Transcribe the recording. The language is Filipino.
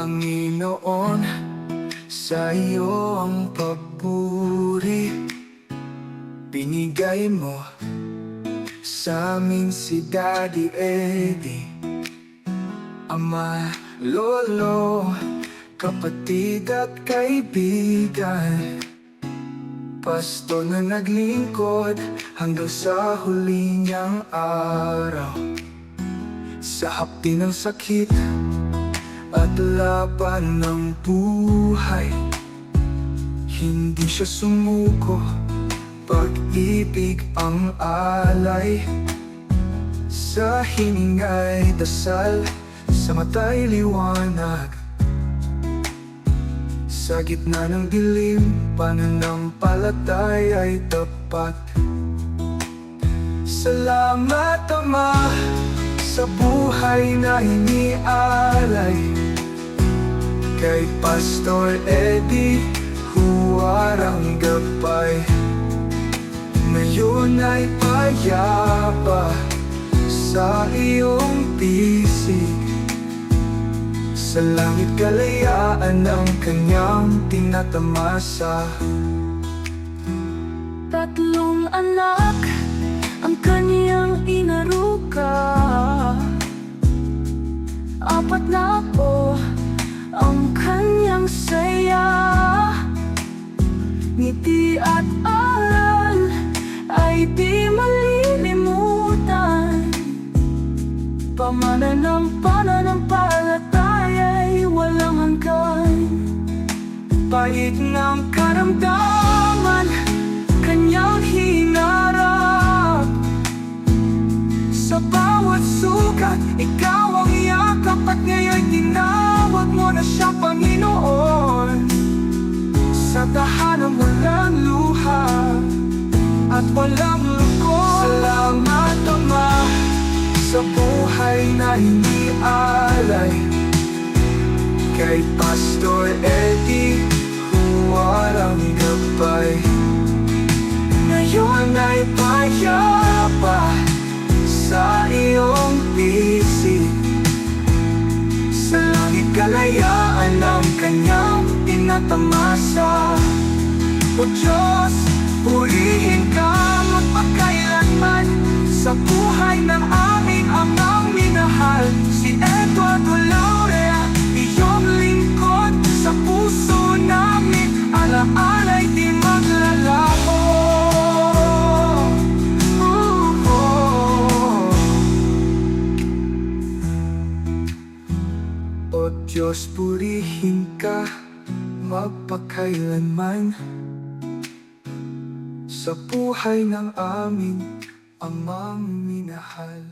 Panginoon, sa iyo ang papuri. Binigay mo sa amin si Daddy Eddie, ama, lolo, kapatid at kaibigan, pastor na naglingkod hanggang sa huli niyang araw. Sa hapdi ng sakit at laban ng buhay, hindi siya sumuko, pag-ibig ang alay. Sa hiningay dasal, sa mata'y liwanag, sa gitna ng dilim, pananampalataya'y tapat. Salamat Ama sa buhay na inialay, kay Pastor Eddie huwarang gabay. Ngayon ay payapa sa iyong pisig, sa langit kalayaan ang kanyang tinatamasa. Tatlong anak ang kanyang inaruga, 4 na po ang kanyang saya. Ngiti at aral ay di malilimutan, pamana ng pananampalataya'y walang hanggan. Pait ng karamdaman, kanyang hinarap, sa bawat sugat, ikaw ang yakap, at ngayon'y tinawag mo na siya Panginoon. Sa tahanang walang luha at walang lungkot, salamat Ama sa buhay na inialay, kay Pastor Eddie huwarang gabay. Ngayon ay payapa sa iyong pisig, sa langit kalayaan ang kanyang tinatamasa. O Diyos, purihin ka magpakailanman sa buhay ng aming amang minahal, si Eduardo Laurea, iyong lingkod. Sa puso namin alaala'y di maglalaho. O Diyos, purihin ka magpakailanman sa buhay ng aming amang minahal.